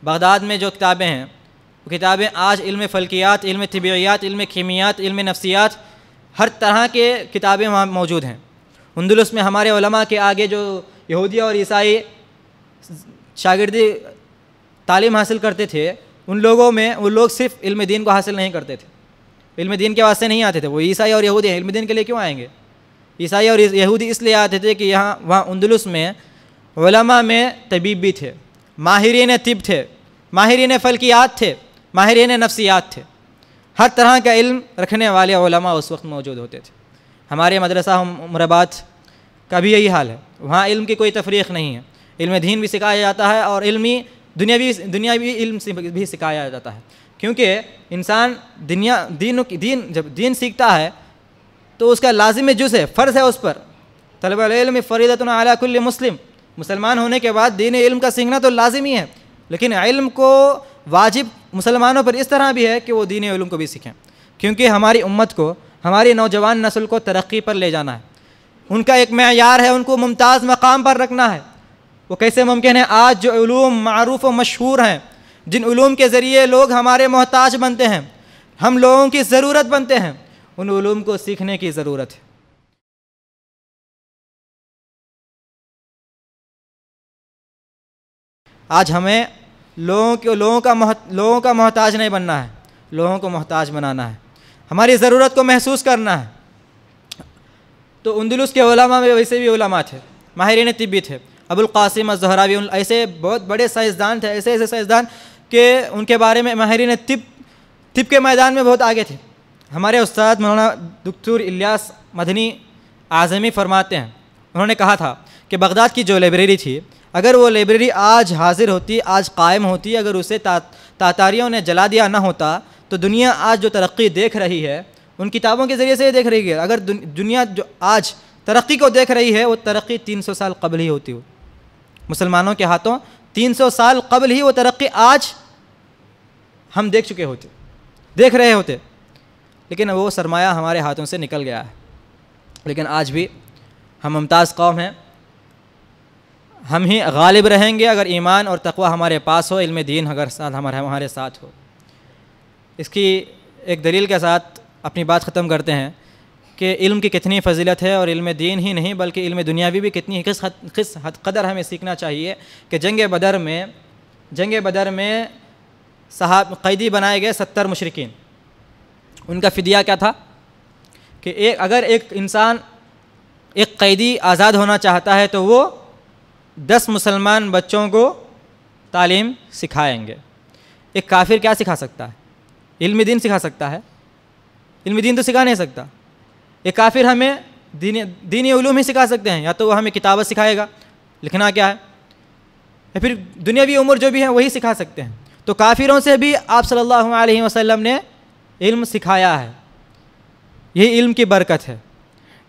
Baghdad میں جو کتابیں ہیں وہ کتابیں آج علم فلکیات، علم طبیعیات، علم کیمیات، علم نفسیات، ہر طرح کے کتابیں وہاں موجود ہیں۔ اندلس میں ہمارے علماء کے آگے جو یہودی اور عیسائی شاگردی تعلیم حاصل کرتے تھے، ان لوگوں میں وہ لوگ صرف علم دین کو حاصل نہیں کرتے تھے، علم دین کے واسطے نہیں آتے تھے۔ وہ عیسائی اور یہودی علم دین کے لیے کیوں آئیں گے؟ عیسائی اور یہودی اس لیے آتے تھے کہ وہاں اندلس میں علماء میں طبیب بھی تھے، ماہرین طب تھے، ماہرین فلکیات تھے، ماہرین نفسیات تھے، ہر طرح کا علم رکھنے والے علماء اس وقت موجود ہوتے تھے۔ ہمارے مدرسہ عمرآباد کا بھی یہی حال ہے، وہاں علم کی کوئی تفریق نہیں ہے، علم دین بھی سکھایا جاتا ہے اور دنیاوی علم بھی سکھایا جاتا ہے، کیونکہ انسان جب دین سیکھتا ہے تو اس کا لازم جز ہے، فرض ہے اس پر۔ طلب العلم فریضۃ علی کل مسلم، مسلمان ہونے کے بعد دین علم کا سیکھنا تو لازمی ہے، لیکن علم کو واجب مسلمانوں پر اس طرح بھی ہے کہ وہ دین علم کو بھی سیکھیں، کیونکہ ہماری امت کو، ہماری نوجوان نسل کو ترقی پر لے جانا ہے۔ ان کا ایک معیار ہے، ان کو ممتاز مقام پر رکھنا ہے۔ وہ کیسے ممکن ہے؟ آج جو علوم معروف و مشہور ہیں، جن علوم کے ذریعے لوگ ہمارے محتاج بنتے ہیں، ہم لوگوں کی ضرورت بنتے ہیں، ان علوم کو سیکھنے کی ضرورت ہے۔ آج ہمیں لوگوں کا محتاج نہیں بننا ہے، لوگوں کو محتاج بنانا ہے، ہماری ضرورت کو محسوس کرنا ہے۔ تو اندلس کے علماء میں ویسے بھی علماء تھے، ماہرین طب بھی تھے، ابو القاسم الزہراوی، ایسے بہت بڑے سائنسدان تھے، ایسے سائنسدان کہ ان کے بارے میں ماہرین طب کے میدان میں بہت آگے تھے۔ ہمارے استاد مولانا دکتور الیاس مدنی اعظمی فرماتے ہیں، انہوں نے کہا تھا کہ بغداد کی جو لائبریری تھی، اگر وہ لائبریری آج حاضر ہوتی، آج قائم ہوتی، اگر اسے تاتاریوں نے جلا دیا نہ ہوتا تو دنیا آج جو ترقی دیکھ رہی ہے ان کتابوں کے ذریعے سے دیکھ رہی ہے۔ اگر دنیا جو آج ترقی کو دیکھ رہی ہے وہ ترقی 300 سال قبل ہی ہوتی ہو، مسلمانوں کے ہاتھوں 300 سال قبل ہی وہ ترقی آج ہم دیکھ رہے ہوتے، لیکن وہ سرمایہ ہمارے ہاتھوں سے نکل گیا ہے۔ لیکن آج بھی ہم ممتاز قوم ہیں، ہم ہی غالب رہیں گے اگر ایمان اور تقوی ہمارے پاس ہو، علم دین اگر ہمارے ساتھ ہو۔ اس کی ایک دلیل کے ساتھ اپنی بات ختم کرتے ہیں کہ علم کی کتنی فضیلت ہے، اور علم دین ہی نہیں بلکہ علم دنیاوی بھی کتنی کس حد قدر ہمیں سیکھنا چاہیے کہ جنگ بدر میں قیدی بنائے گئے 70 مشرکین، ان کا فدیہ کیا تھا کہ اگر ایک انسان ایک قیدی آزاد ہونا چاہتا ہے تو وہ 10 مسلمان بچوں کو تعلیم سکھائیں گے۔ ایک کافر کیا سکھا سکتا ہے؟ علم دین سکھا سکتا ہے؟ علم دین تو سکھا نہیں سکتا۔ ایک کافر ہمیں دینی علوم ہی سکھا سکتے ہیں، یا تو وہ ہمیں کتابت سکھائے گا، لکھنا کیا ہے، یا پھر دنیاوی امور جو بھی ہیں وہی سکھا سکتے ہیں۔ تو کافروں سے بھی آپ صلی اللہ علیہ وسلم نے علم سکھایا ہے، یہی علم کی برکت ہے۔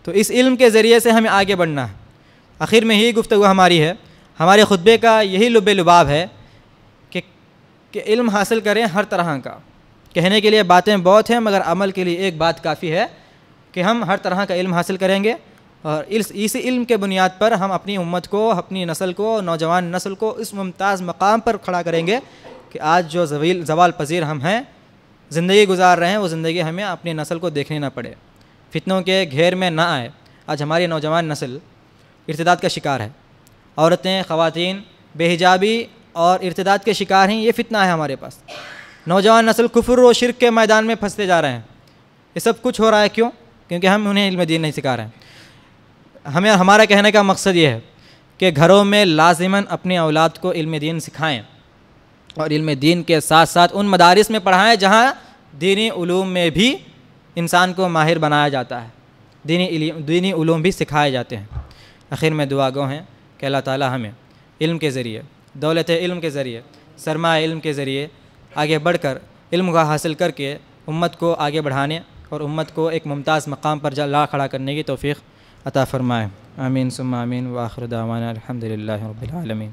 تو اس علم کے ذریعے سے ہمیں آگے بڑھنا ہے۔ آخر میں یہی گفتگو ہماری ہے، ہمارے خطبے کا یہی لب لباب ہے کہ علم حاصل کریں ہر طرح کا۔ کہنے کے لیے باتیں بہت ہیں مگر عمل کے لیے ایک بات کافی ہے کہ ہم ہر طرح کا علم حاصل کریں گے، اور اسی علم کے بنیاد پر ہم اپنی امت کو، اپنی نسل کو، نوجوان نسل کو اس ممتاز مقام پر کھڑا کریں گے کہ آج جو زوال پذیر ہم ہیں، زندگی گزار رہے ہیں، وہ زندگی ہمیں اپنی نسل کو دیکھنے نہ پڑے، فتنوں کے گھیر میں نہ آئے۔ آج ہماری نوجوان نسل ارتداد کا شکار ہے، عورتیں، خواتین بے حجابی اور ارتداد کے شکار ہیں، یہ فتنہ ہے ہمارے پاس۔ نوجوان نسل کفر و شرک کے میدان میں پھنستے جا رہے ہیں۔ یہ سب کچھ ہو رہا ہے کیوں؟ کیونکہ ہم انہیں علم دین نہیں سکھا رہے ہیں۔ ہمارا کہنے کا مقصد یہ ہے کہ گھروں میں لازماً اپنی اولاد کو علم دین سکھائیں، اور علم دین کے ساتھ ساتھ ان مدارس میں پڑھائیں جہاں دینی علوم میں بھی انسان کو ماہر بنایا جاتا ہے، دینی علوم بھی سکھائے جاتے ہیں۔ آخر میں دعا گو ہیں کہ اللہ تعالی ہمیں علم کے ذریعے، دولت علم کے ذریعے، سرمایہ علم کے ذریعے آگے بڑھ کر علم کو حاصل کر کے امت کو آگے بڑھانے اور امت کو ایک ممتاز مقام پر لا کھڑا کرنے کی توفیق عطا فرمائے۔ آمین ثم آمین، وآخر دعوانا الحمد للہ رب العالمین۔